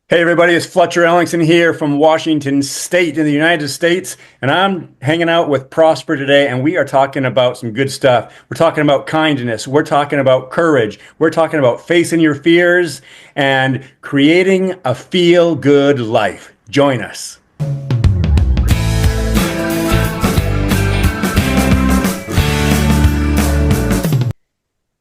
Hey everybody, it's Fletcher Ellingson here from Washington State in the United States, and I'm hanging out with Prosper today, and we are talking about some good stuff. We're talking about kindness, we're talking about courage, we're talking about facing your fears and creating a feel-good life. Join us.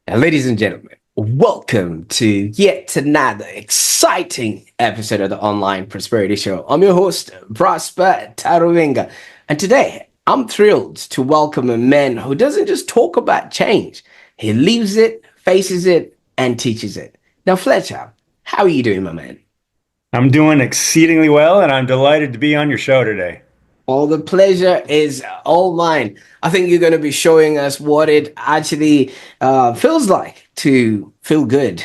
Ladies and gentlemen, welcome to yet another exciting episode of the Online Prosperity Show. I'm your host, Prosper Taruvinga, and today I'm thrilled to welcome a man who doesn't just talk about change, he lives it, faces it, and teaches it. Now, Fletcher, how are you doing, my man? I'm doing exceedingly well, and I'm delighted to be on your show today. All the pleasure is all mine. I think you're going to be showing us what it actually feels like to feel good.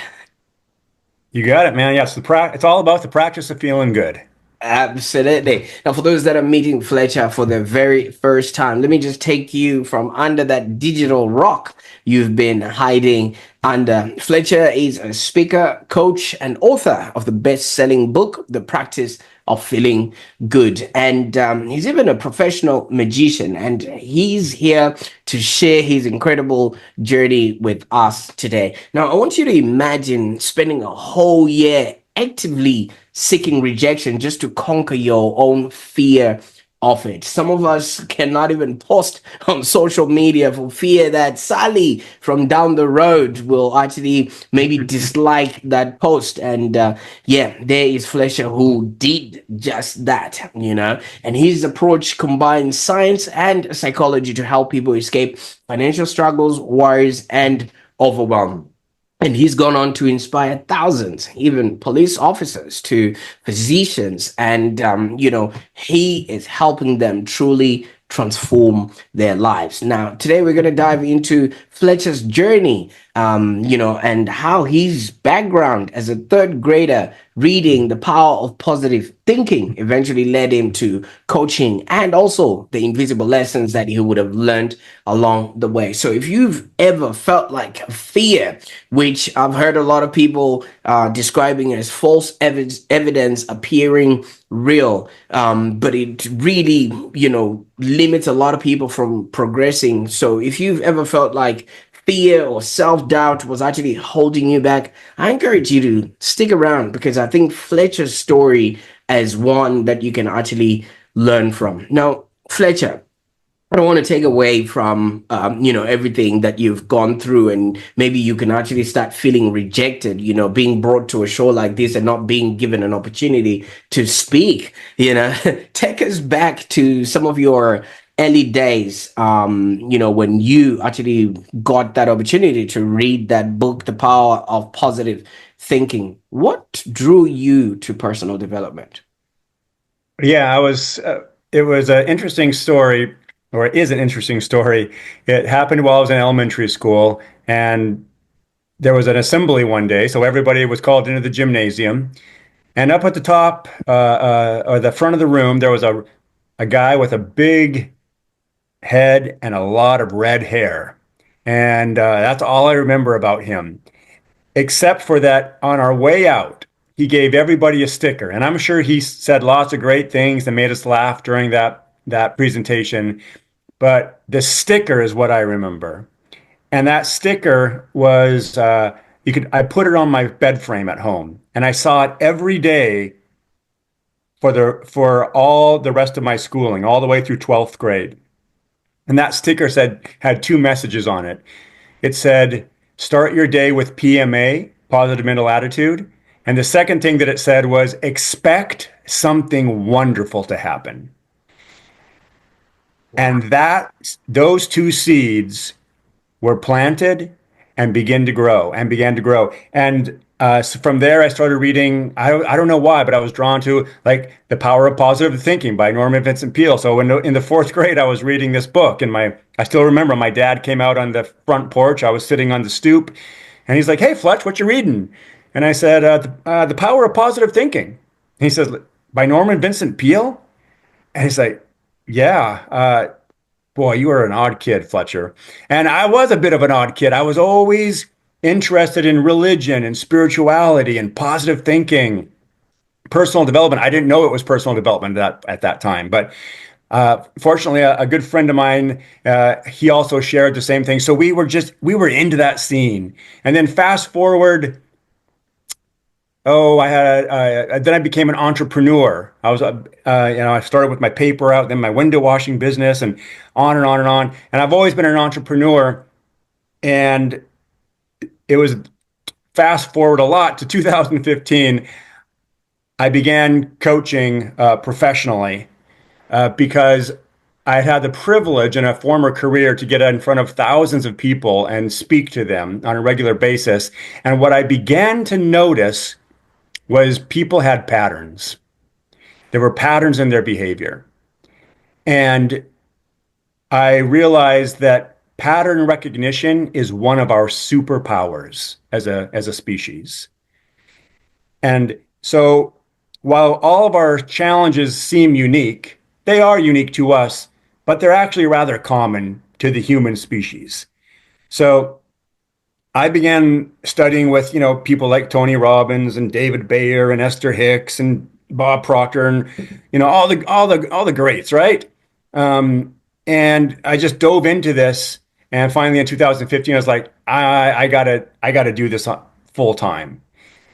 You got it, man. Yes, it's all about the practice of feeling good. Absolutely. Now, for those that are meeting Fletcher for the very first time, let me just take you from under that digital rock you've been hiding under. Fletcher is a speaker, coach, and author of the best-selling book, The Practice of Feeling Good. And he's even a professional magician, and he's here to share his incredible journey with us today. Now, I want you to imagine spending a whole year actively seeking rejection just to conquer your own fear of it. Some of us cannot even post on social media for fear that Sally from down the road will actually maybe dislike that post. And yeah, there is Fletcher who did just that. And his approach combines science and psychology to help people escape financial struggles, worries, and overwhelm. And he's gone on to inspire thousands, even police officers to physicians. And, he is helping them truly transform their lives. Now, today we're going to dive into Fletcher's journey, and how his background as a third grader reading The Power of Positive Thinking eventually led him to coaching and also the invisible lessons that he would have learned along the way. So if you've ever felt like fear, which I've heard a lot of people describing as false evidence appearing real, but it really, limits a lot of people from progressing. So if you've ever felt like fear or self-doubt was actually holding you back, I encourage you to stick around because I think Fletcher's story is one that you can actually learn from. Now, Fletcher, I don't want to take away from, everything that you've gone through, and maybe you can actually start feeling rejected, being brought to a show like this and not being given an opportunity to speak, take us back to some of your early days, when you actually got that opportunity to read that book, The Power of Positive Thinking. What drew you to personal development? Yeah, it was an interesting story, or it is an interesting story. It happened while I was in elementary school, and there was an assembly one day, so everybody was called into the gymnasium. And up at the top, or the front of the room, there was a guy with a big head and a lot of red hair. And that's all I remember about him, except for that on our way out, he gave everybody a sticker. And I'm sure he said lots of great things and made us laugh during that presentation. But the sticker is what I remember. And that sticker was I put it on my bed frame at home, and I saw it every day for all the rest of my schooling, all the way through 12th grade. And that sticker had two messages on it. It said, start your day with PMA, positive mental attitude. And the second thing that it said was, expect something wonderful to happen. And those two seeds were planted and began to grow and began to grow. And so from there, I started reading. I don't know why, but I was drawn to like The Power of Positive Thinking by Norman Vincent Peale. So in the fourth grade, I was reading this book, and I still remember my dad came out on the front porch. I was sitting on the stoop, and he's like, "Hey, Fletch, what you reading?" And I said, "The Power of Positive Thinking." And he says, "By Norman Vincent Peale?" And he's like, "Yeah." Boy, you are an odd kid, Fletcher. And I was a bit of an odd kid. I was always interested in religion and spirituality and positive thinking. personal development. I didn't know it was personal development at that time, but fortunately, a good friend of mine, he also shared the same thing. So we were into that scene. And then fast forward, oh, then I became an entrepreneur. I started with my paper out, then my window washing business, and on and on and on. And I've always been an entrepreneur. And it was fast forward a lot to 2015. I began coaching professionally because I had the privilege in a former career to get in front of thousands of people and speak to them on a regular basis. And what I began to notice was people had patterns. There were patterns in their behavior. And I realized that pattern recognition is one of our superpowers as a species. And so while all of our challenges seem unique, they are unique to us, but they're actually rather common to the human species. So I began studying with, people like Tony Robbins and David Bayer and Esther Hicks and Bob Proctor and, all the greats, right? Um, and I just dove into this. And finally in 2015, I was like, I gotta do this full time.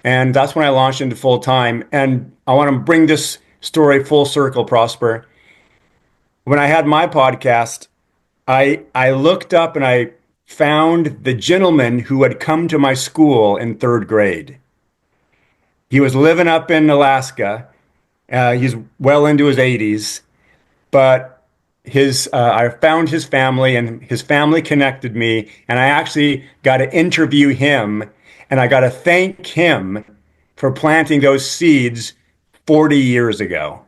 And that's when I launched into full time. And I want to bring this story full circle, Prosper. When I had my podcast, I looked up and I found the gentleman who had come to my school in third grade. He was living up in Alaska. He's well into his 80s, but I found his family and his family connected me, and I actually got to interview him and I got to thank him for planting those seeds 40 years ago,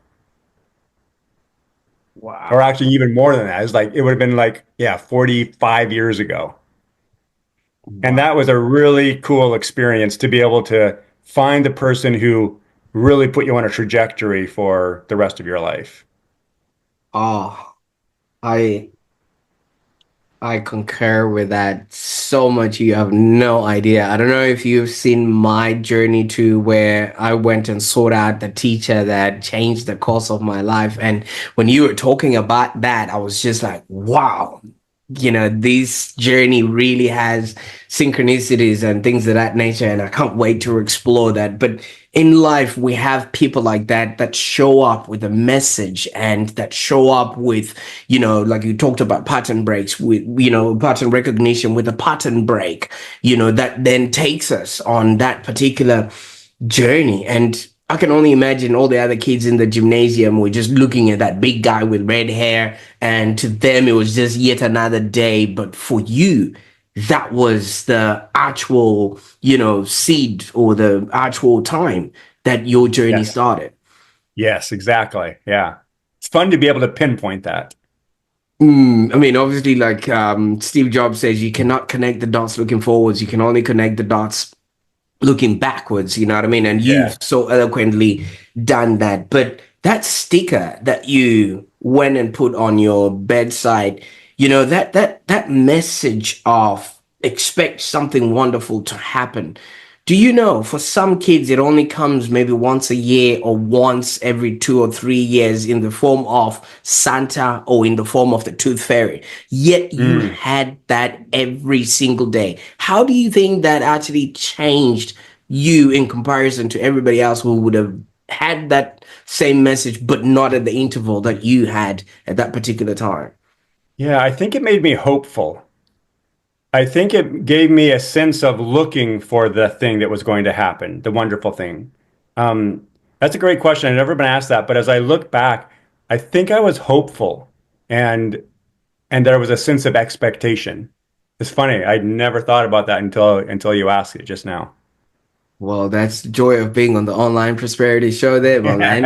or Wow. actually even more than that. It would have been like, yeah, 45 years ago. And that Wow. was a really cool experience to be able to find the person who really put you on a trajectory for the rest of your life. Oh, I I concur with that so much. You have no idea. I don't know if you've seen my journey to where I went and sought out the teacher that changed the course of my life. And when you were talking about that, I was just like, wow, this journey really has synchronicities and things of that nature. And I can't wait to explore that. But in life, we have people like that show up with a message and that show up with, like you talked about pattern breaks with, pattern recognition with a pattern break, that then takes us on that particular journey. And I can only imagine all the other kids in the gymnasium were just looking at that big guy with red hair, and to them it was just yet another day. But for you, that was the actual, seed or the actual time that your journey Yes. started. Yes, exactly. Yeah. It's fun to be able to pinpoint that. I mean, obviously, like Steve Jobs says, you cannot connect the dots looking forwards. You can only connect the dots looking backwards, you know what I mean? And Yeah. you've so eloquently done that. But that sticker that you went and put on your bedside, that message of expect something wonderful to happen. Do you know for some kids it only comes maybe once a year or once every 2 or 3 years in the form of Santa or in the form of the Tooth Fairy? Yet you Mm. had that every single day. How do you think that actually changed you in comparison to everybody else who would have had that same message, but not at the interval that you had at that particular time? Yeah, I think it made me hopeful. I think it gave me a sense of looking for the thing that was going to happen, the wonderful thing. Um, that's a great question. I've never been asked that, but as I look back, I think I was hopeful and and there was a sense of expectation. It's funny. I'd never thought about that until you asked it just now. Well, that's the joy of being on the online prosperity show there, my man.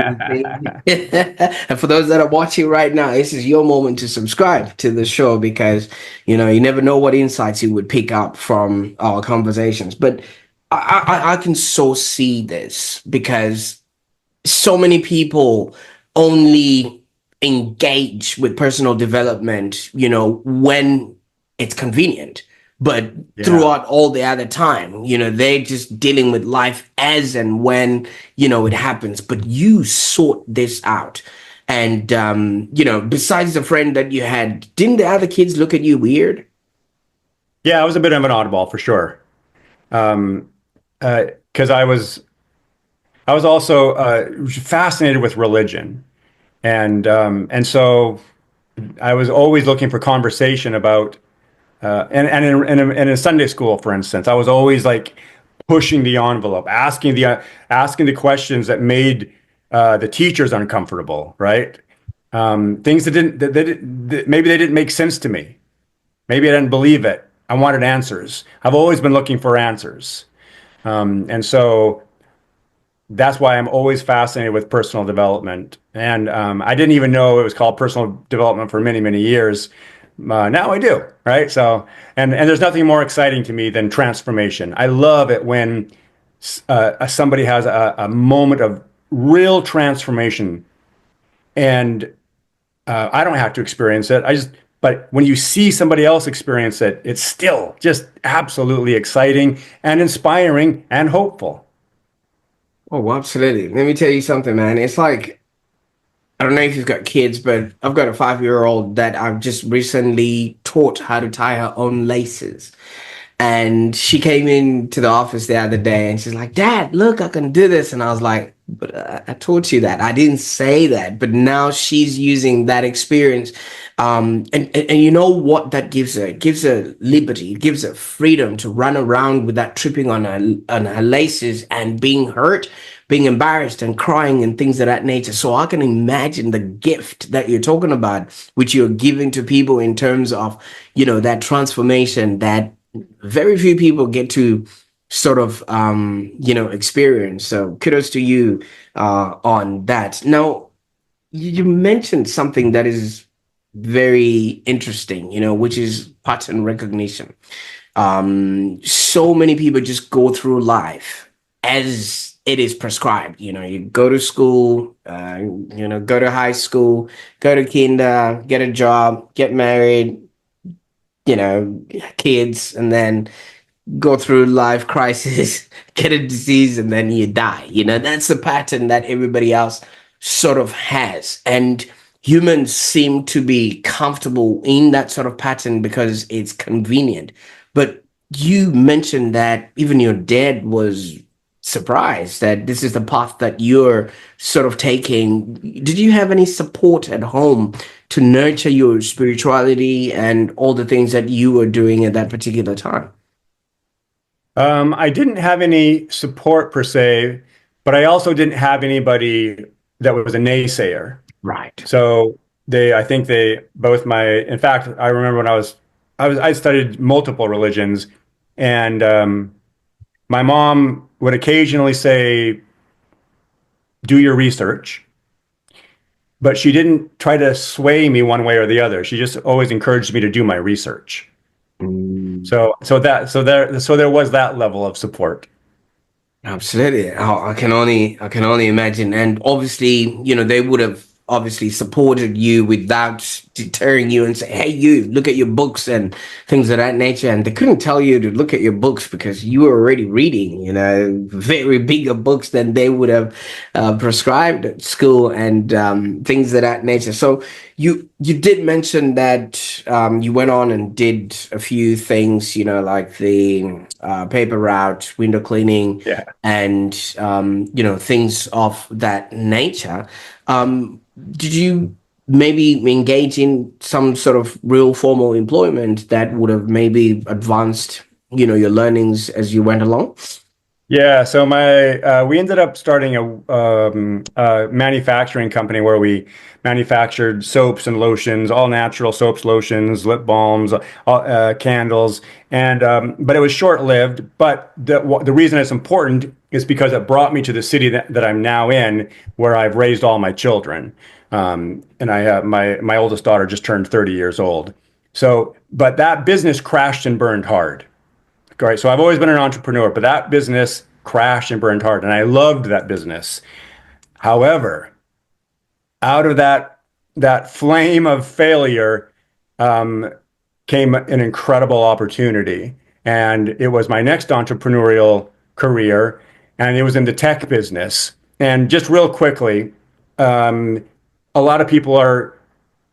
And for those that are watching right now, this is your moment to subscribe to the show because, you never know what insights you would pick up from our conversations. But I can so see this because so many people only engage with personal development, when it's convenient. but Yeah. throughout all the other time, they're just dealing with life as and when, it happens. But you sort this out. And, besides the friend that you had, didn't the other kids look at you weird? Yeah, I was a bit of an oddball for sure. Um, because I was also fascinated with religion, and so I was always looking for conversation about and in Sunday school, for instance, I was always like pushing the envelope, asking the questions that made the teachers uncomfortable, right? Things that maybe they didn't make sense to me. Maybe I didn't believe it. I wanted answers. I've always been looking for answers, and so that's why I'm always fascinated with personal development. And I didn't even know it was called personal development for many, many years. Now I do, right? So, and there's nothing more exciting to me than transformation. I love it when somebody has a moment of real transformation, and I don't have to experience it. But when you see somebody else experience it, it's still just absolutely exciting and inspiring and hopeful. Oh, absolutely. Let me tell you something, man. It's like, I don't know if you've got kids, but I've got a 5-year-old that I've just recently taught how to tie her own laces. And she came into the office the other day and she's like, Dad, look, I can do this. And I was like, but I taught you that. I didn't say that. But now she's using that experience. And you know what that gives her? It gives her liberty, it gives her freedom to run around without tripping on her laces and being hurt, being embarrassed and crying and things of that nature. So I can imagine the gift that you're talking about, which you're giving to people in terms of, that transformation that very few people get to sort of experience. So kudos to you on that. Now, you mentioned something that is very interesting, which is pattern recognition. So many people just go through life as it is prescribed. You go to school, go to high school, go to kinder, get a job, get married, kids, and then go through life crisis, get a disease, and then you die. That's the pattern that everybody else sort of has. And humans seem to be comfortable in that sort of pattern because it's convenient. But you mentioned that even your dad was surprised that this is the path that you're sort of taking. Did you have any support at home to nurture your spirituality and all the things that you were doing at that particular time? I didn't have any support per se, but I also didn't have anybody that was a naysayer. Right. So I think they both in fact, I remember when I studied multiple religions, and my mom would occasionally say, "Do your research," but she didn't try to sway me one way or the other. She just always encouraged me to do my research. Mm. So there was that level of support. Absolutely. I can only imagine. And obviously, they would have obviously supported you without deterring you and say, hey, you look at your books and things of that nature. And they couldn't tell you to look at your books because you were already reading, very bigger books than they would have prescribed at school and things of that nature. So you did mention that you went on and did a few things, like the paper route, window cleaning, Yeah. and things of that nature. Did you maybe engage in some sort of real formal employment that would have maybe advanced your learnings as you went along? Yeah, so we ended up starting a manufacturing company where we manufactured soaps and lotions, all natural soaps, lotions, lip balms, candles, and but it was short-lived. But the reason it's important is because it brought me to the city that I'm now in, where I've raised all my children, and I have my oldest daughter just turned 30 years old. So, but that business crashed and burned hard. Right. So I've always been an entrepreneur, but that business crashed and burned hard, and I loved that business. However, out of that flame of failure, came an incredible opportunity. And it was my next entrepreneurial career, and it was in the tech business. And just real quickly, um, a lot of people are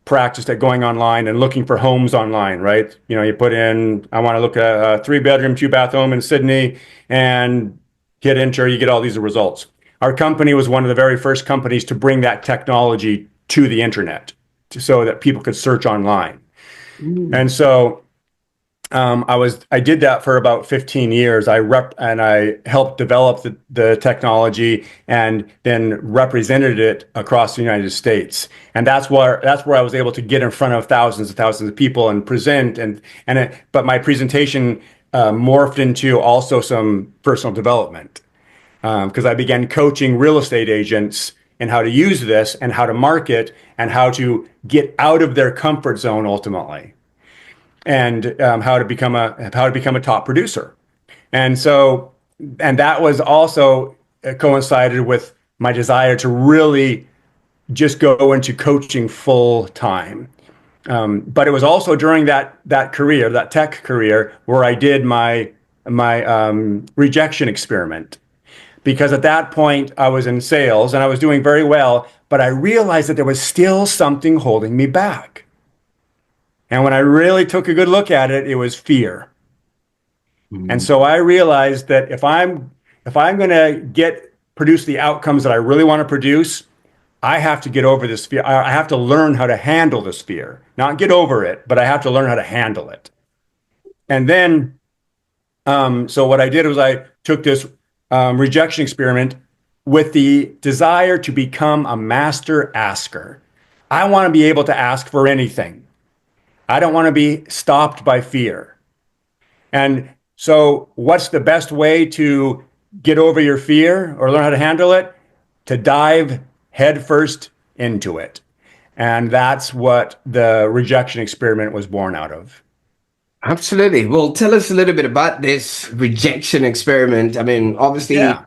practiced at going online and looking for homes online, right? You know, you put in, I want to look at a 3 bedroom, 2 bath home in Sydney, and hit enter, you get all these results. Our company was one of the very first companies to bring that technology to the internet so that people could search online. Mm. And so I did that for about 15 years. I helped develop the technology and then represented it across the United States. And that's where I was able to get in front of thousands and thousands of people and present but my presentation morphed into also some personal development because I began coaching real estate agents in how to use this and how to market and how to get out of their comfort zone ultimately and how to become a top producer. And so, and that was also coincided with my desire to really just go into coaching full time. But it was also during that career, that tech career, where I did my rejection experiment. Because at that point I was in sales and I was doing very well, but I realized that there was still something holding me back. And when I really took a good look at it, it was fear. And Mm. so I realized that if I'm going to get produce the outcomes that I really want to produce, I have to get over this fear. I have to learn how to handle this fear, not get over it, but I have to learn how to handle it. And then, so what I did was I took this rejection experiment with the desire to become a master asker. I want to be able to ask for anything. I don't want to be stopped by fear. And so, what's the best way to get over your fear or learn how to handle it? To dive headfirst into it. And that's what the rejection experiment was born out of. Absolutely. Well, tell us a little bit about this rejection experiment. I mean, obviously, Yeah.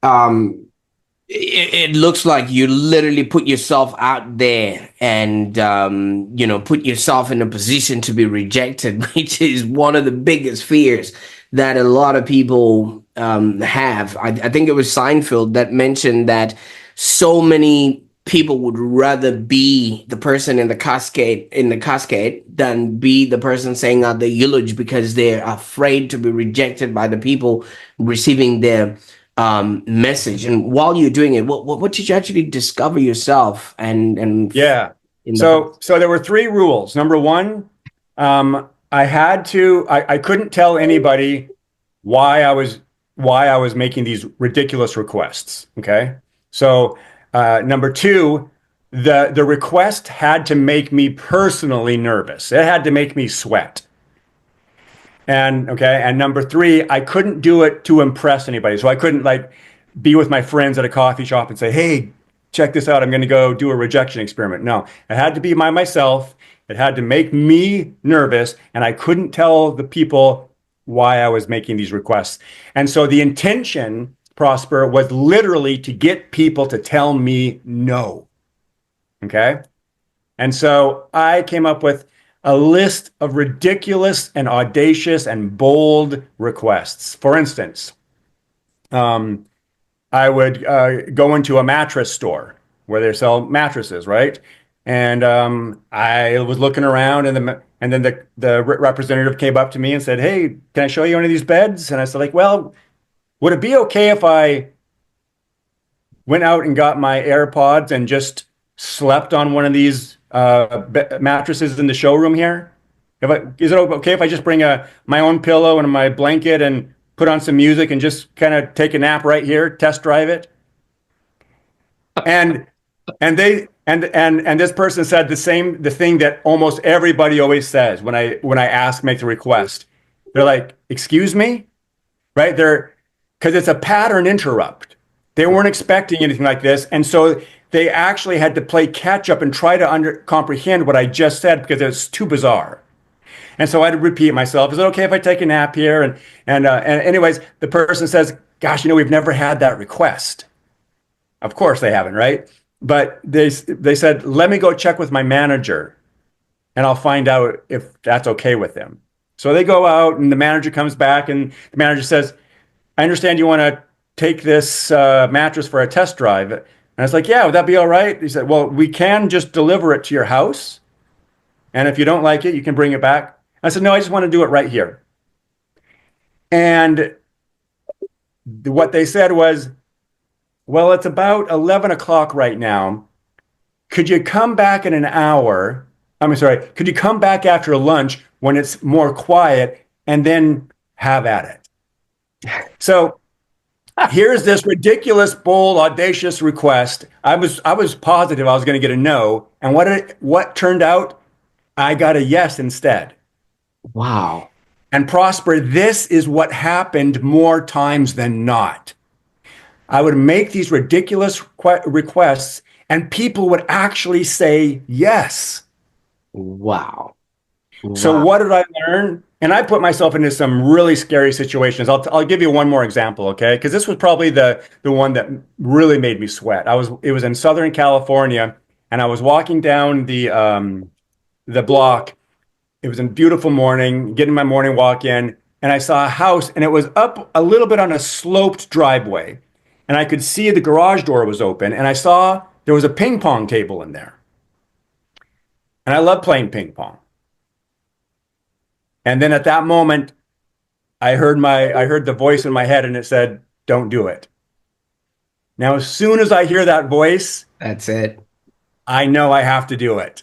um, it looks like you literally put yourself out there and put yourself in a position to be rejected, which is one of the biggest fears that a lot of people have. I think it was Seinfeld that mentioned that so many people would rather be the person in the cascade than be the person saying out the eulogy because they're afraid to be rejected by the people receiving their message. And while you're doing it, what did you actually discover yourself Yeah. in the So there were three rules. Number one, I couldn't tell anybody why I was why I was making these ridiculous requests. Okay. So number two, the request had to make me personally nervous. It had to make me sweat. And number three, I couldn't do it to impress anybody. So I couldn't like be with my friends at a coffee shop and say, "Hey, check this out. I'm going to go do a rejection experiment." No, it had to be by myself. It had to make me nervous, and I couldn't tell the people why I was making these requests. And so the intention, Prosper, was literally to get people to tell me no. Okay. And so I came up with a list of ridiculous and audacious and bold requests. For instance, um, I would go into a mattress store where they sell mattresses, right? And I was looking around, and then the representative came up to me and said, "Hey, can I show you one of these beds?" And I said, like, "Well, would it be okay if I went out and got my AirPods and just slept on one of these mattresses in the showroom here? Is it okay if I just bring my own pillow and my blanket and put on some music and just kind of take a nap right here, test drive it?" And and this person said the thing that almost everybody always says when I ask, make the request. They're like, "Excuse me?" Right? Because it's a pattern interrupt. They weren't expecting anything like this, and so they actually had to play catch up and try to comprehend what I just said because it's too bizarre. And so I had to repeat myself. Is it okay if I take a nap here? And anyways, the person says, "Gosh, we've never had that request." Of course they haven't, right? But they said, "Let me go check with my manager." and I'll find out if that's okay with them. So they go out, and the manager comes back, and the manager says, I understand you want to take this mattress for a test drive. And I was like, yeah, would that be all right? He said, well, we can just deliver it to your house. And if you don't like it, you can bring it back. I said, no, I just want to do it right here. And what they said was, well, it's about 11 o'clock right now. Could you come back in an hour? I'm sorry. Could you come back after lunch when it's more quiet and then have at it? So here's this ridiculous, bold, audacious request. I was positive I was going to get a no, and what turned out? I got a yes instead. Wow. And Prosper, this is what happened more times than not. I would make these ridiculous requests, and people would actually say yes. Wow. So Wow. what did I learn? And I put myself into some really scary situations. I'll give you one more example, okay? Because this was probably the one that really made me sweat. It was in Southern California, and I was walking down the block. It was a beautiful morning, getting my morning walk in, and I saw a house, and it was up a little bit on a sloped driveway, and I could see the garage door was open, and I saw there was a ping pong table in there, and I love playing ping pong. And then at that moment, I heard the voice in my head and it said, "Don't do it." Now, as soon as I hear that voice, That's it. I know I have to do it,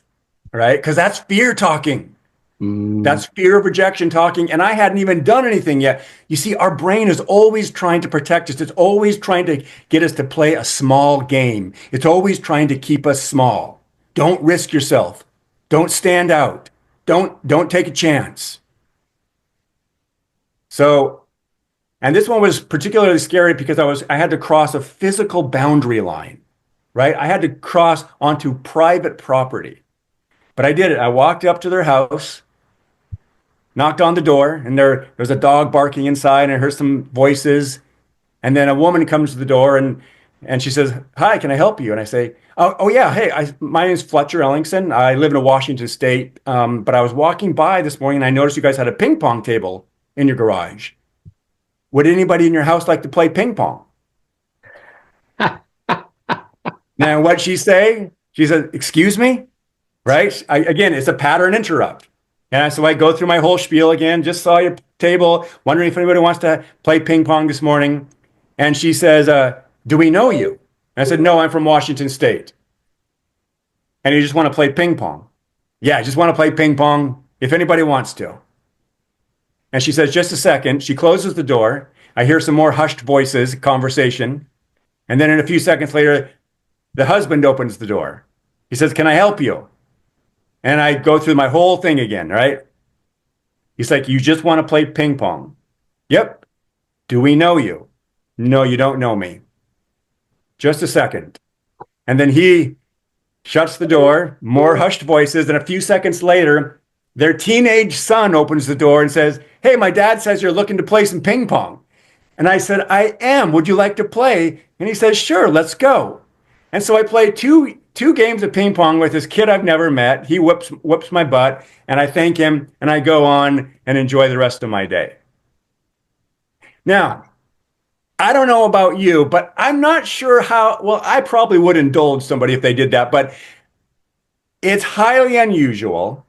right? Because that's fear talking. Mm, That's fear of rejection talking. And I hadn't even done anything yet. You see, our brain is always trying to protect us. It's always trying to get us to play a small game. It's always trying to keep us small. Don't risk yourself. Don't stand out. Don't take a chance. So, and this one was particularly scary because I had to cross a physical boundary line, right? I had to cross onto private property. But I did it. I walked up to their house, knocked on the door, and there's a dog barking inside, and I heard some voices. And then a woman comes to the door and she says, "Hi, can I help you?" And I say, "Oh yeah, hey, my name is Fletcher Ellingson. I live in Washington State, but I was walking by this morning and I noticed you guys had a ping pong table in your garage. Would anybody in your house like to play ping pong?" Now, what'd she say? She said, "Excuse me?" Right? Again, it's a pattern interrupt. And so I go through my whole spiel again. Just saw your table, wondering if anybody wants to play ping pong this morning. And she says, "Do we know you?" And I said, "No, I'm from Washington State." "And you just want to play ping pong?" "Yeah, I just want to play ping pong if anybody wants to." And she says, "Just a second." She closes the door. I hear some more hushed voices, conversation. And then in a few seconds later, the husband opens the door. He says, "Can I help you?" And I go through my whole thing again, right? He's like, "You just want to play ping pong?" "Yep." "Do we know you?" "No, you don't know me." "Just a second." And then he shuts the door, more hushed voices. And a few seconds later, their teenage son opens the door and says, "Hey, my dad says you're looking to play some ping pong." And I said, "I am. Would you like to play?" And he says, "Sure, let's go." And so I played two games of ping pong with this kid I've never met. He whoops my butt, and I thank him, and I go on and enjoy the rest of my day. Now, I don't know about you, but I'm not sure how. Well, I probably would indulge somebody if they did that, but it's highly unusual.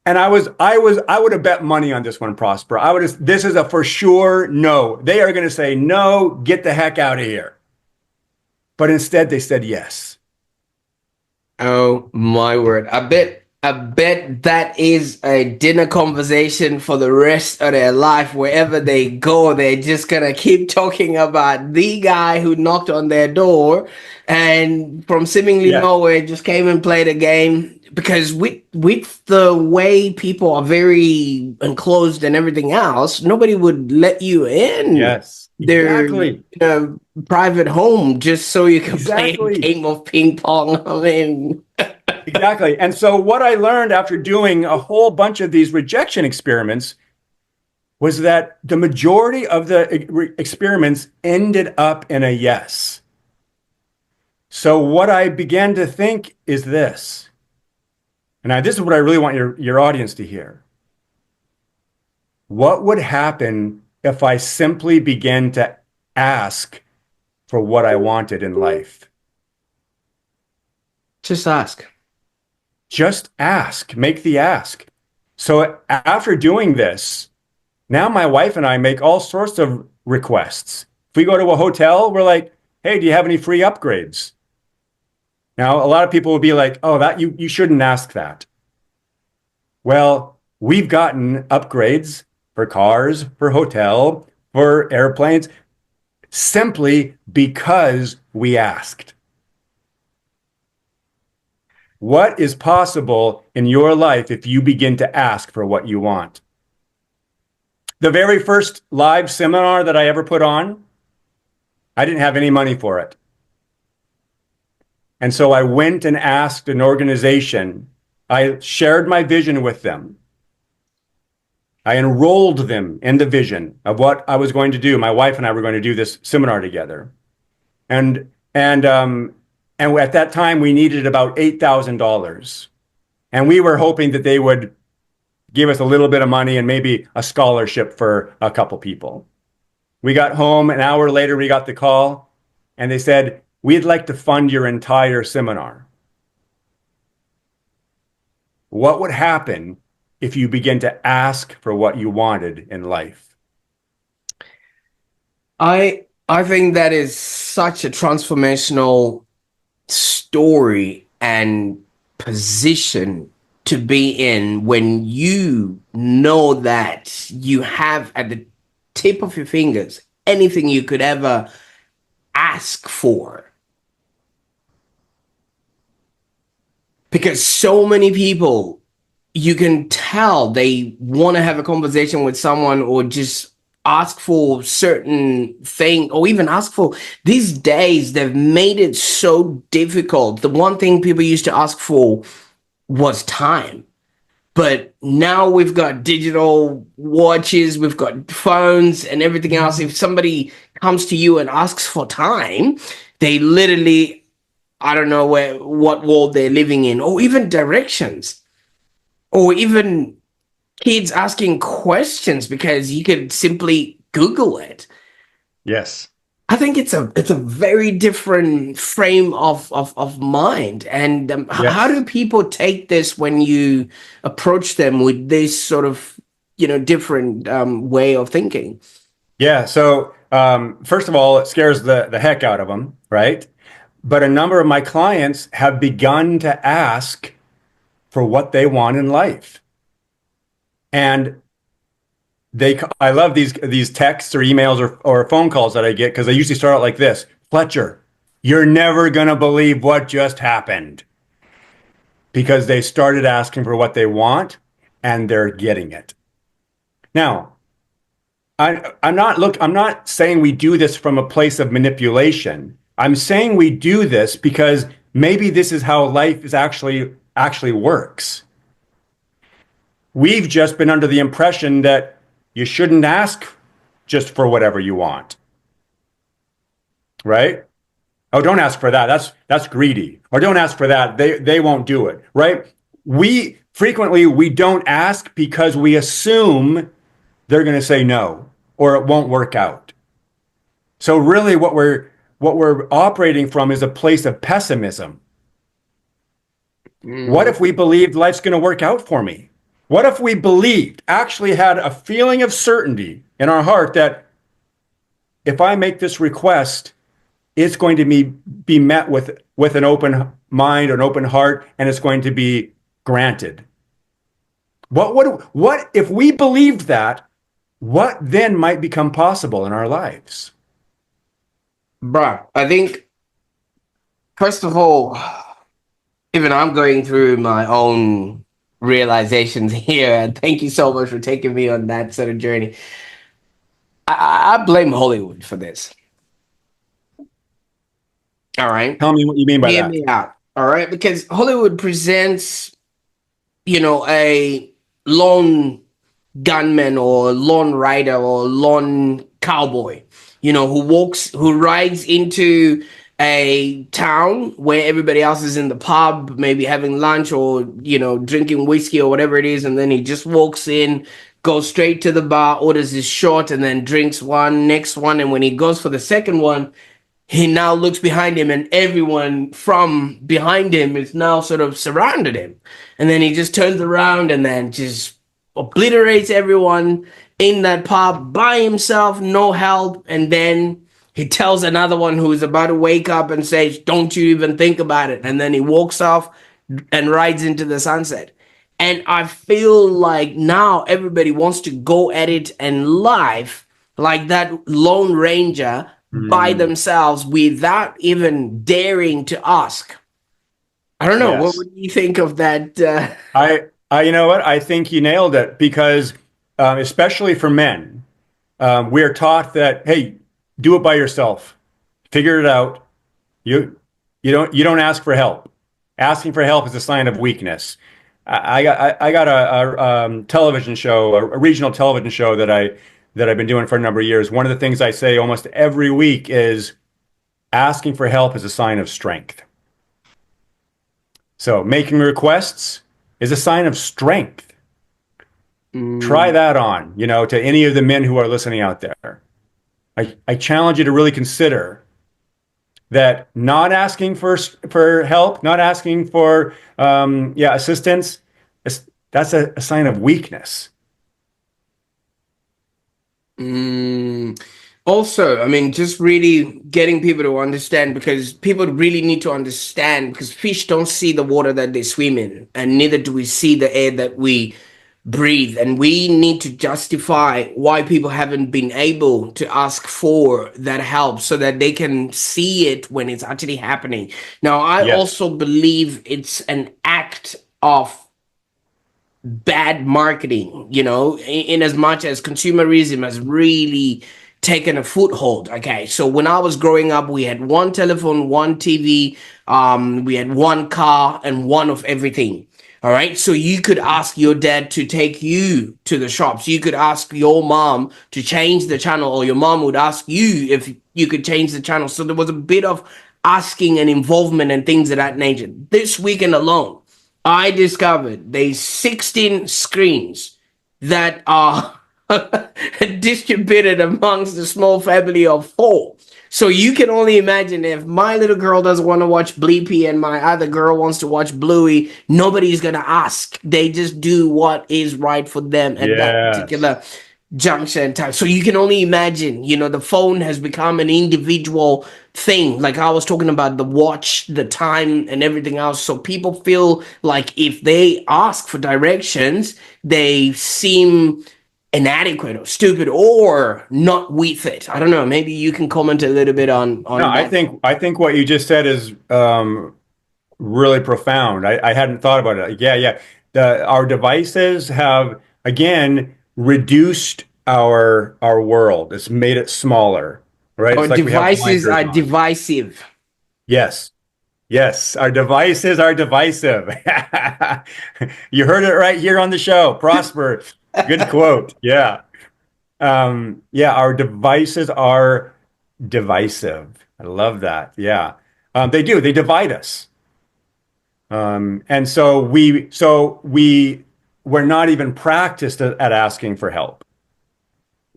And I would have bet money on this one, Prosper. This is a for sure no. They are going to say no, get the heck out of here. But instead, they said yes. oh my word. I bet that is a dinner conversation for the rest of their life. Wherever they go, they're just gonna keep talking about the guy who knocked on their door and from seemingly Yes. nowhere just came and played a game. Because with the way people are very enclosed and everything else, nobody would let you in Yes. their Exactly. private home just so you can play a Exactly. game of ping pong. I mean, Exactly. And so what I learned after doing a whole bunch of these rejection experiments was that the majority of the experiments ended up in a yes. So what I began to think is this. And this is what I really want your audience to hear. What would happen if I simply began to ask for what I wanted in life? Just ask. Just ask, make the ask. So after doing this, now my wife and I make all sorts of requests. If we go to a hotel, we're like, hey, do you have any free upgrades? Now, a lot of people will be like, oh, that you shouldn't ask that. Well, we've gotten upgrades for cars, for hotel, for airplanes, simply because we asked. What is possible in your life if you begin to ask for what you want? The very first live seminar that I ever put on, I didn't have any money for it. And so I went and asked an organization. I shared my vision with them. I enrolled them in the vision of what I was going to do. My wife and I were going to do this seminar together. And at that time, we needed about $8,000. And we were hoping that they would give us a little bit of money and maybe a scholarship for a couple people. We got home, an hour later, we got the call, and they said, we'd like to fund your entire seminar. What would happen if you begin to ask for what you wanted in life? I think that is such a transformational story and position to be in when you know that you have at the tip of your fingers anything you could ever ask for. Because so many people, you can tell they want to have a conversation with someone or just ask for certain thing or even ask for these days they've made it so difficult. The one thing people used to ask for was time, but now we've got digital watches, we've got phones and everything else. If somebody comes to you and asks for time, they literally, I don't know what world they're living in, or even directions, or even kids asking questions because you could simply Google it. Yes. I think it's a very different frame of mind. And how Yes. do people take this when you approach them with this sort of different way of thinking? Yeah. So, first of all, it scares the heck out of them, right? But a number of my clients have begun to ask for what they want in life. And I love these texts or emails or phone calls that I get because they usually start out like this: Fletcher, you're never going to believe what just happened, because they started asking for what they want and they're getting it. Now, I'm not saying we do this from a place of manipulation. I'm saying we do this because maybe this is how life is actually works. We've just been under the impression that you shouldn't ask just for whatever you want, right? Oh, don't ask for that. That's greedy. Or don't ask for that. They won't do it, right? We don't ask because we assume they're going to say no or it won't work out. So really what we're operating from is a place of pessimism. What Mhm. if we believed life's going to work out for me? What if we believed, actually had a feeling of certainty in our heart that if I make this request, it's going to be met with an open mind, an open heart, and it's going to be granted? What if we believed that? What then might become possible in our lives? Bruh, I think first of all, even I'm going through my own realizations here, and thank you so much for taking me on that sort of journey. I blame Hollywood for this. All right. Tell me what you mean by Hear that. me out. All right. Because Hollywood presents, a lone gunman or lone rider or lone cowboy, who rides into a town where everybody else is in the pub, maybe having lunch or, drinking whiskey or whatever it is. And then he just walks in, goes straight to the bar, orders his shot, and then drinks one, next one. And when he goes for the second one, he now looks behind him and everyone from behind him is now sort of surrounded him. And then he just turns around and then just obliterates everyone in that pub by himself, no help. And then he tells another one who is about to wake up and says, "Don't you even think about it." And then he walks off and rides into the sunset. And I feel like now everybody wants to go at it and live like that Lone Ranger by Mm, themselves without even daring to ask. I don't know. What yes. would you think of that? You know what? I think you nailed it because, especially for men, we're taught that, hey, do it by yourself, figure it out. You, you don't ask for help. Asking for help is a sign of weakness. I got a television show, a regional television show that I've been doing for a number of years. One of the things I say almost every week is asking for help is a sign of strength. So making requests is a sign of strength. Try Mm, that on, to any of the men who are listening out there. I challenge you to really consider that not asking for help, not asking for assistance, that's a sign of weakness. mm. Also, I mean, just really getting people to understand because people really need to understand because fish don't see the water that they swim in, and neither do we see the air that we breathe. And we need to justify why people haven't been able to ask for that help so that they can see it when it's actually happening. Now, I Yes. also believe it's an act of bad marketing, in as much as consumerism has really taken a foothold. Okay, so when I was growing up, we had one telephone, one TV, we had one car, and one of everything. All right, so you could ask your dad to take you to the shops. You could ask your mom to change the channel, or your mom would ask you if you could change the channel. So there was a bit of asking and involvement and things of that nature. This weekend alone, I discovered there's 16 screens that are distributed amongst a small family of four. So you can only imagine if my little girl doesn't want to watch Bleepy and my other girl wants to watch Bluey, nobody's gonna ask. They just do what is right for them at that Yes. particular junction time. So you can only imagine, the phone has become an individual thing. Like I was talking about the watch, the time, and everything else. So people feel like if they ask for directions, they seem inadequate or stupid or not with it. I don't know. Maybe you can comment a little bit on No, on I that. think I think what you just said is really profound. I hadn't thought about it. Yeah, yeah. Our devices have again reduced our world. It's made it smaller, right? Our It's like we have devices blinders are on. divisive. Yes. Yes, our devices are divisive. You heard it right here on the show. Prosper. Good quote. Yeah. Yeah, our devices are divisive. I love that. Yeah. They do. They divide us. And we're not even practiced at asking for help.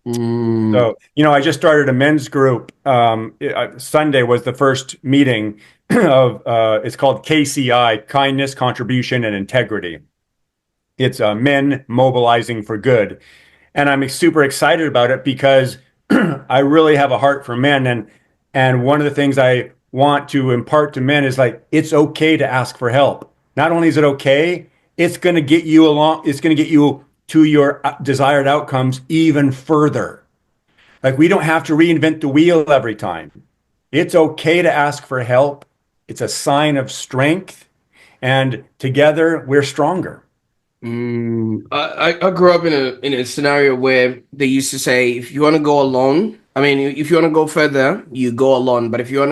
Mm, So, I just started a men's group. Sunday was the first meeting of it's called KCI, Kindness, Contribution, and Integrity. It's men mobilizing for good. And I'm super excited about it because I really have a heart for men. And one of the things I want to impart to men is like, it's okay to ask for help. Not only is it okay, it's going to get you along, it's going to get you to your desired outcomes even further. Like we don't have to reinvent the wheel every time. It's okay to ask for help. It's a sign of strength. And together we're stronger. I grew up in a scenario where they used to say if you want to go alone, I mean if you want to go further, you go alone. But if you want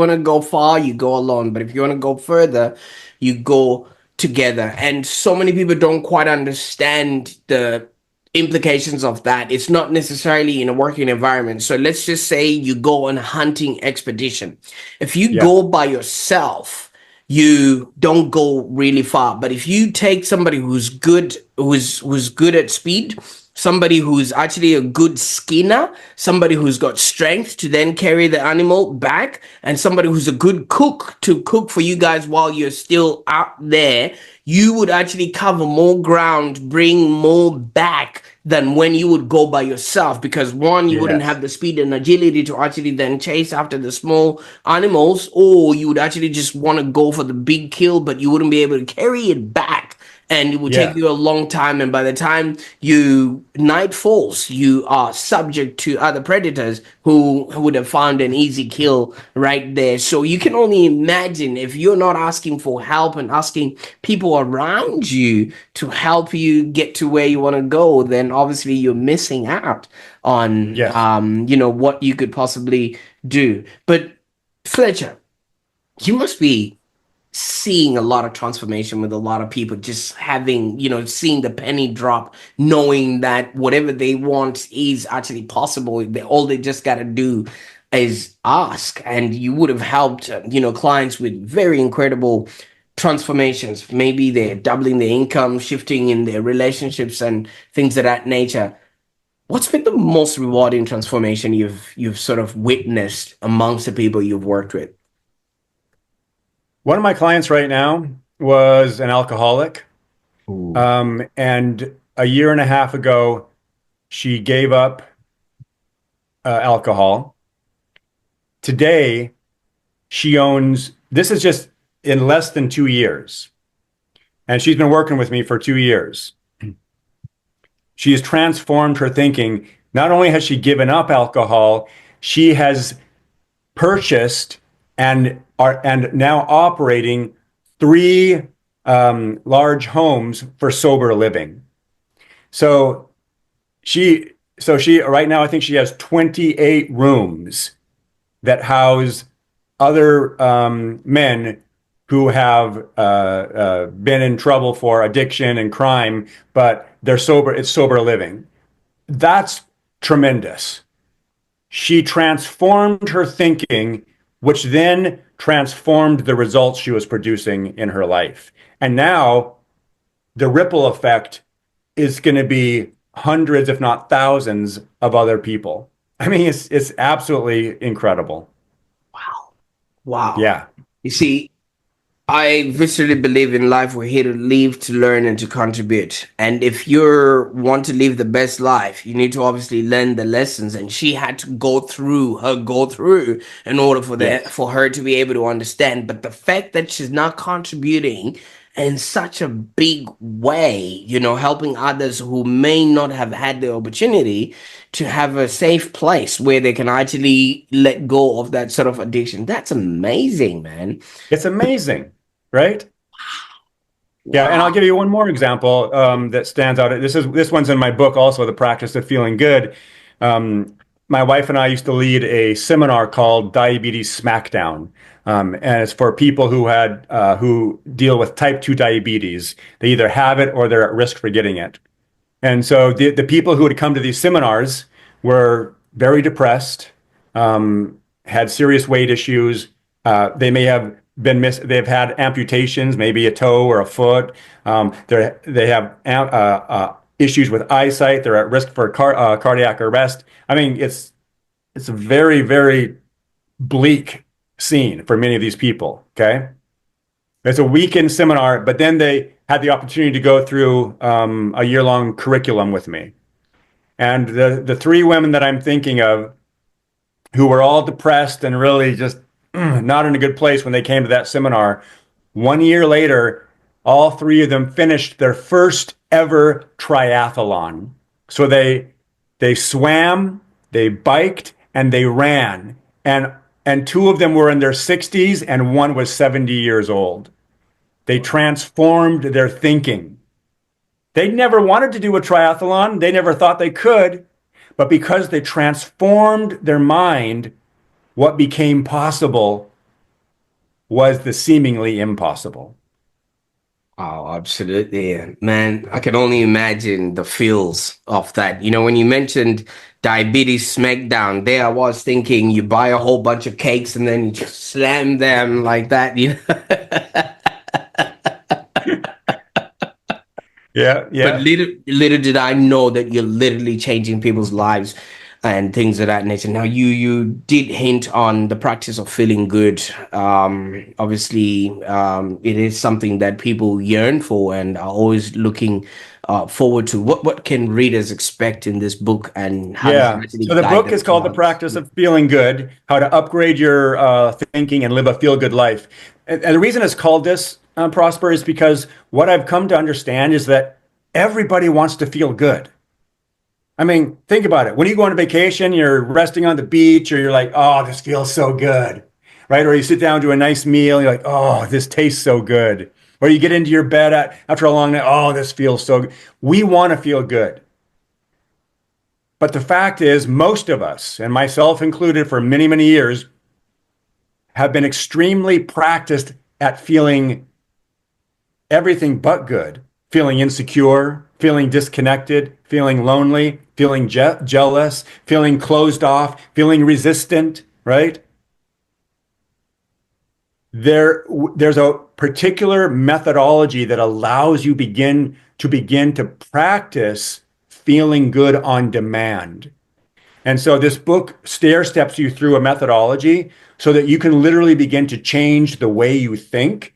to go far, you go alone. But if you want to go further, you go together. And so many people don't quite understand the implications of that. It's not necessarily in a working environment. So let's just say you go on a hunting expedition. If you Yeah. go by yourself, you don't go really far. But if you take somebody who's good, who's good at speed, somebody who's actually a good skinner, somebody who's got strength to then carry the animal back, and somebody who's a good cook to cook for you guys while you're still out there, you would actually cover more ground, bring more back than when you would go by yourself. Because one, you wouldn't Yes. have the speed and agility to actually then chase after the small animals, or you would actually just want to go for the big kill, but you wouldn't be able to carry it back, and it would take Yeah. you a long time, and by the time you night falls, you are subject to other predators who would have found an easy kill right there. So you can only imagine, if you're not asking for help and asking people around you to help you get to where you want to go, then obviously you're missing out on Yes. what you could possibly do. But Fletcher, you must be seeing a lot of transformation with a lot of people, just having, seeing the penny drop, knowing that whatever they want is actually possible. All they just got to do is ask. And you would have helped, clients with very incredible transformations. Maybe they're doubling their income, shifting in their relationships and things of that nature. What's been the most rewarding transformation you've sort of witnessed amongst the people you've worked with? One of my clients right now was an alcoholic. Ooh. And a year and a half ago, she gave up alcohol. Today, she owns, this is just in less than 2 years. And she's been working with me for 2 years. She has transformed her thinking. Not only has she given up alcohol, she has purchased and now operating three large homes for sober living. So she right now I think she has 28 rooms that house other men who have been in trouble for addiction and crime, but they're sober. It's sober living. That's tremendous. She transformed her thinking, which then transformed the results she was producing in her life. And now the ripple effect is going to be hundreds, if not thousands, of other people. I mean, it's absolutely incredible. Wow. Wow. Yeah, You see, I viscerally believe in life. We're here to live, to learn, and to contribute. And if you want to live the best life, you need to obviously learn the lessons. And she had to go through in order for that, yes. for her to be able to understand. But the fact that she's not contributing in such a big way, helping others who may not have had the opportunity to have a safe place where they can actually let go of that sort of addiction. That's amazing, man. It's amazing, right? Yeah, and I'll Wow. give you one more example that stands out. This one's in my book also, The Practice of Feeling Good. Um, my wife and I used to lead a seminar called Diabetes Smackdown, and it's for people who deal with type 2 diabetes. They either have it or they're at risk for getting it. And so the people who would come to these seminars were very depressed, had serious weight issues. They may have they've had amputations, maybe a toe or a foot. They have issues with eyesight. They're at risk for cardiac arrest. I mean, it's a very, very bleak scene for many of these people. Okay. It's a weekend seminar, but then they had the opportunity to go through a year-long curriculum with me. And the three women that I'm thinking of who were all depressed and really just not in a good place when they came to that seminar, 1 year later, all three of them finished their first ever triathlon. So they swam, they biked, and they ran. And two of them were in their 60s and one was 70 years old. They transformed their thinking. They never wanted to do a triathlon. They never thought they could. But because they transformed their mind, what became possible was the seemingly impossible. Oh, absolutely, man. I can only imagine the feels of that. You know, when you mentioned diabetes smackdown, there I was thinking you buy a whole bunch of cakes and then you just slam them like that, you know. Yeah, But yeah. little did I know that you're literally changing people's lives and things of that nature. Now, you did hint on the practice of feeling good. Obviously, it is something that people yearn for and are always looking forward to. What can readers expect in this book, and how does it Yeah. actually So the guide book them is called The towards? Practice of Feeling Good, How to Upgrade Your Thinking and Live a Feel Good Life. And the reason it's called this, Prosper, is because what I've come to understand is that everybody wants to feel good. I mean, think about it. When you go on a vacation, you're resting on the beach, or you're like, oh, this feels so good, right? Or you sit down to a nice meal, you're like, oh, this tastes so good. Or you get into your bed after a long night, oh, this feels so good. We want to feel good. But the fact is, most of us, and myself included for many, many years, have been extremely practiced at feeling everything but good, feeling insecure, feeling disconnected, feeling lonely, feeling jealous, feeling closed off, feeling resistant, right? There's a particular methodology that allows you begin to practice feeling good on demand. And so this book stair steps you through a methodology so that you can literally begin to change the way you think,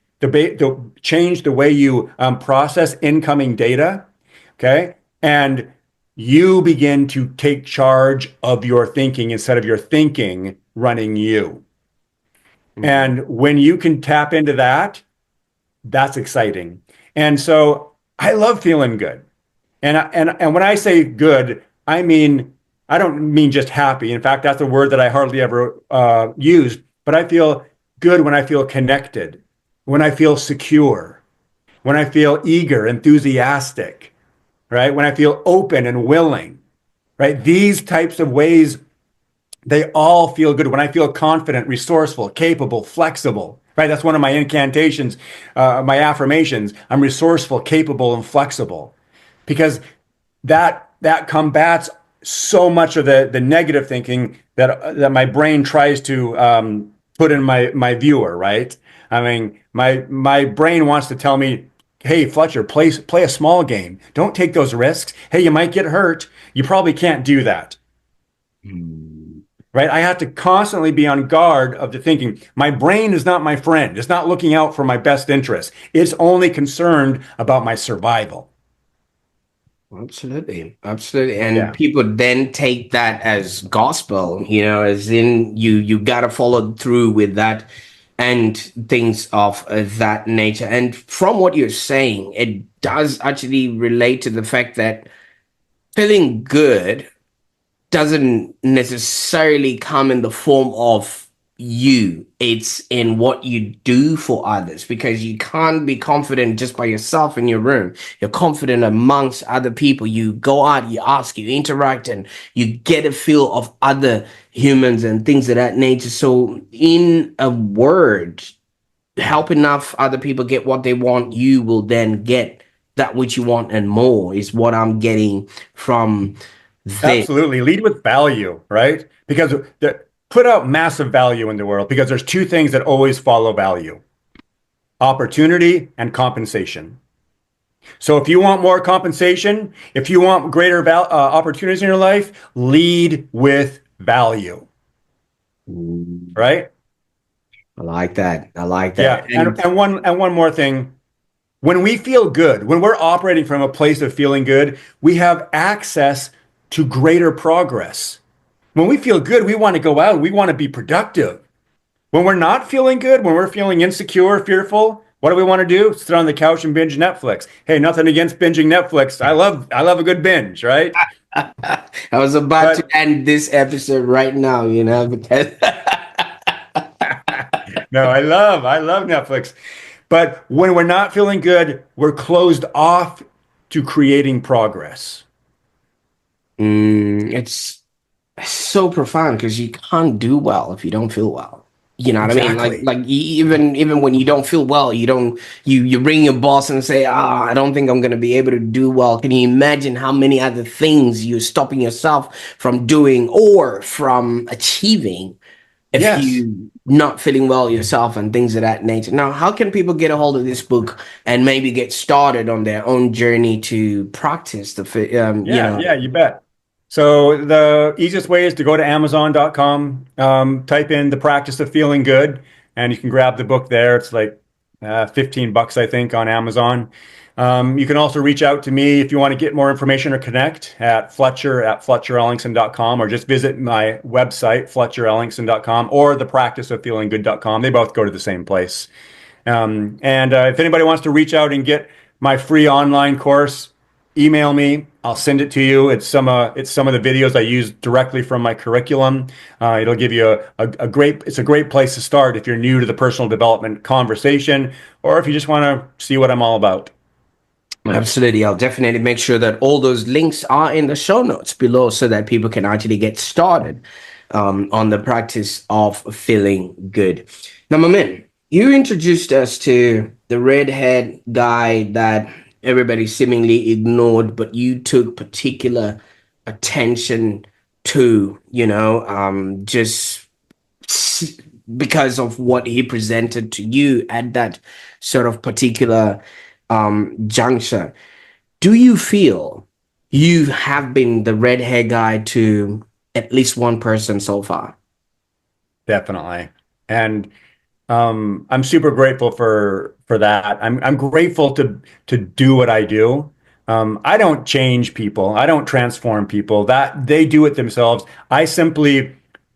change the way you process incoming data. Okay. And you begin to take charge of your thinking instead of your thinking running you. Mm. And when you can tap into that, that's exciting. And so I love feeling good. And when I say good, I don't mean just happy. In fact, that's a word that I hardly ever use. But I feel good when I feel connected, when I feel secure, when I feel eager, enthusiastic, right? When I feel open and willing, right? These types of ways, they all feel good. When I feel confident, resourceful, capable, flexible, right? That's one of my incantations, my affirmations. I'm resourceful, capable, and flexible because that combats so much of the negative thinking that my brain tries to put in my viewer, right? I mean, my brain wants to tell me, "Hey, Fletcher, play a small game. Don't take those risks. Hey, you might get hurt. You probably can't do that." Mm. Right? I have to constantly be on guard of the thinking. My brain is not my friend. It's not looking out for my best interests. It's only concerned about my survival. Absolutely, absolutely, and Yeah. people then take that as gospel, you know, as in you got to follow through with that and things of that nature. And from what you're saying, it does actually relate to the fact that feeling good doesn't necessarily come in the form of you. It's in what you do for others, because you can't be confident just by yourself in your room. You're confident amongst other people. You go out, you ask, you interact, and you get a feel of other humans and things of that nature. So, in a word, help enough other people get what they want, you will then get that which you want and more, is what I'm getting from this. Absolutely. Lead with value, right? Because put out massive value in the world because there's two things that always follow value: opportunity and compensation. So if you want more compensation, if you want greater opportunities in your life, lead with value, right? I like that. I like that. Yeah. And, And and one more thing. When we feel good, when we're operating from a place of feeling good, we have access to greater progress. When we feel good, we want to go out, we want to be productive. When we're not feeling good, when we're feeling insecure, fearful, what do we want to do? Sit on the couch and binge Netflix. Hey, nothing against binging Netflix. I love a good binge, right? I was about to But end this episode right now, you know, because no, I love Netflix. But when we're not feeling good, we're closed off to creating progress. it's so profound, because you can't do well if you don't feel well. You know what I mean? Exactly. Even when you don't feel well, you ring your boss and say, "Ah, I don't think I'm gonna be able to do well." Can you imagine how many other things you're stopping yourself from doing or from achieving if Yes. you not feeling well yourself and things of that nature? Now, how can people get a hold of this book and maybe get started on their own journey to practice Yeah, yeah, you bet. So the easiest way is to go to Amazon.com, type in the practice of feeling good, and you can grab the book there. It's like $15, I think, on Amazon. You can also reach out to me if you want to get more information or connect at Fletcher@FletcherEllingson.com, or just visit my website, FletcherEllingson.com, or thepracticeoffeelinggood.com. They both go to the same place. And if anybody wants to reach out and get my free online course, email me. I'll send it to you. It's some of the videos I use directly from my curriculum. It'll give you a great it's a great place to start if you're new to the personal development conversation, or if you just want to see what I'm all about. Absolutely. I'll definitely make sure that all those links are in the show notes below so that people can actually get started on the practice of feeling good. Now, my man, you introduced us to the redhead guy that everybody seemingly ignored, but you took particular attention to, just because of what he presented to you at that sort of particular juncture. Do you feel you have been the red hair guy to at least one person so far? Definitely. And I'm super grateful for that. I'm grateful to do what I do. I don't change people. I don't transform people. That they do it themselves. I simply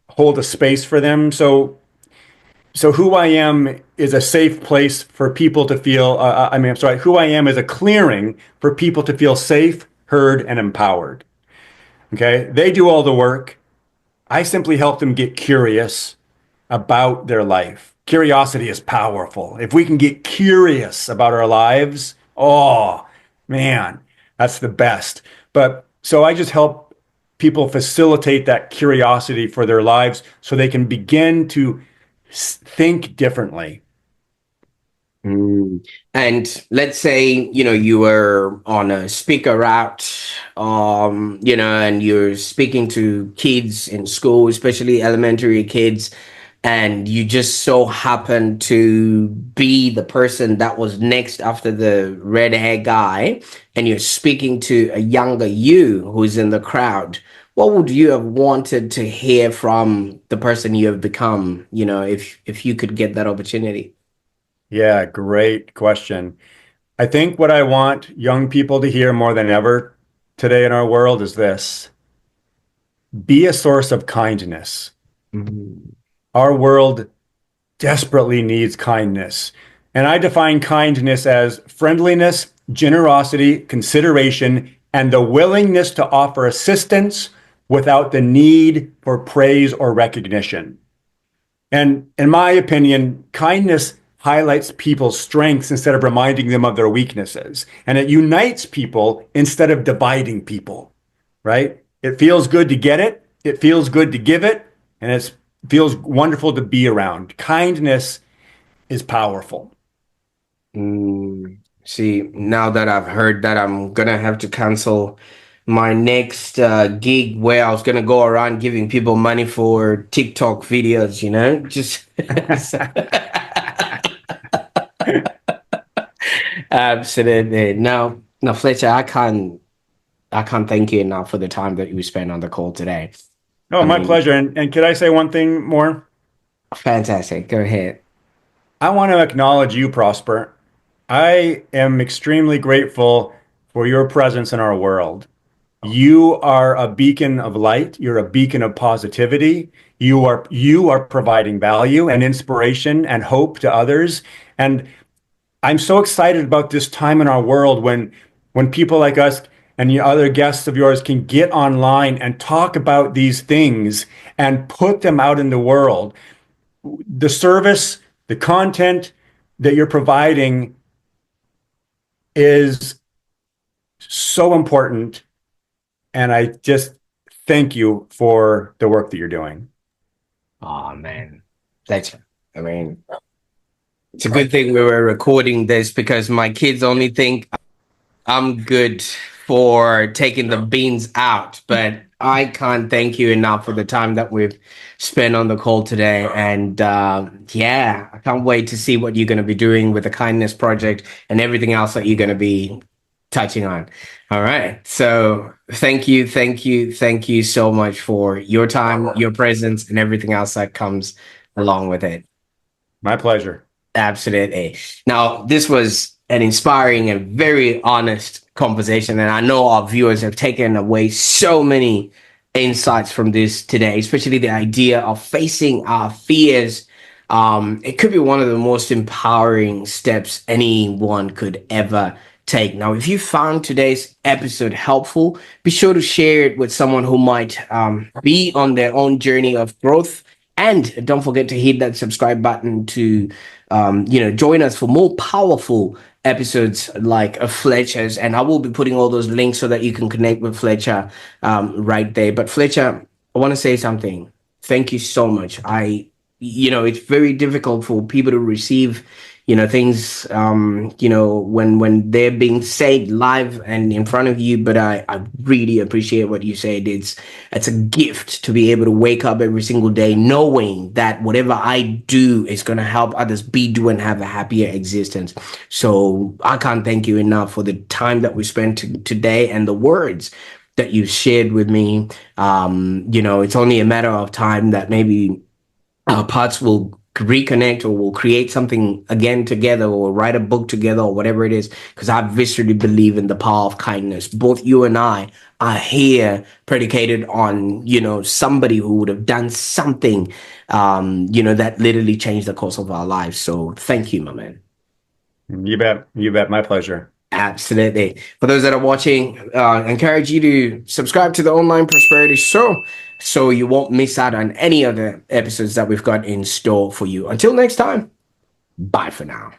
hold a space for them. So who I am is a safe place for people to feel. I'm sorry. Who I am is a clearing for people to feel safe, heard, and empowered. Okay. They do all the work. I simply help them get curious about their life. Curiosity is powerful. If we can get curious about our lives, oh man, that's the best. But so I just help people facilitate that curiosity for their lives so they can begin to think differently. Mm. And let's say, you were on a speaker route, and you're speaking to kids in school, especially elementary kids, and you just so happen to be the person that was next after the red hair guy, and you're speaking to a younger you who's in the crowd. What would you have wanted to hear from the person you have become, if you could get that opportunity? Yeah, great question. I think what I want young people to hear more than ever today in our world is this: be a source of kindness. Mhm. Our world desperately needs kindness. And I define kindness as friendliness, generosity, consideration, and the willingness to offer assistance without the need for praise or recognition. And in my opinion, kindness highlights people's strengths instead of reminding them of their weaknesses. And it unites people instead of dividing people, right? It feels good to get it. It feels good to give it. And it feels wonderful to be around. Kindness is powerful. See, now that I've heard that, I'm gonna have to cancel my next gig where I was gonna go around giving people money for TikTok videos, just absolutely. Now, Fletcher, I can't thank you enough for the time that you spent on the call today. Oh, I my mean, pleasure. And could I say one thing more? fantastic. Go ahead. I want to acknowledge you, Prosper. I am extremely grateful for your presence in our world. You are a beacon of light. You're a beacon of positivity. You are providing value and inspiration and hope to others. And I'm so excited about this time in our world when people like us and the other guests of yours can get online and talk about these things and put them out in the world. The service, the content that you're providing is so important. And I just thank you for the work that you're doing. Oh man, Fletcher. I mean, it's a good thing we were recording this because my kids only think I'm good for taking the beans out, but I can't thank you enough for the time that we've spent on the call today. And yeah, I can't wait to see what you're going to be doing with the kindness project and everything else that you're going to be touching on. All right. So thank you so much for your time, your presence, and everything else that comes along with it. My pleasure. Absolutely. Now, this was an inspiring and very honest conversation, and I know our viewers have taken away so many insights from this today, especially the idea of facing our fears. It could be one of the most empowering steps anyone could ever take. Now, if you found today's episode helpful, be sure to share it with someone who might be on their own journey of growth. And don't forget to hit that subscribe button to, join us for more powerful episodes like Fletcher's. And I will be putting all those links so that you can connect with Fletcher right there. But Fletcher, I want to say something. Thank you so much. It's very difficult for people to receive things when they're being said live and in front of you, but I really appreciate what you said. It's a gift to be able to wake up every single day knowing that whatever I do is going to help others be, do, and have a happier existence. So I can't thank you enough for the time that we spent today and the words that you shared with me. It's only a matter of time that maybe our paths will reconnect or will create something again together or write a book together or whatever it is, because I viscerally believe in the power of kindness. Both you and I are here predicated on somebody who would have done something that literally changed the course of our lives. So thank you, my man. You bet. You bet. My pleasure. Absolutely. For those that are watching, I encourage you to subscribe to the Online Prosperity Show so you won't miss out on any other episodes that we've got in store for you. Until next time, bye for now.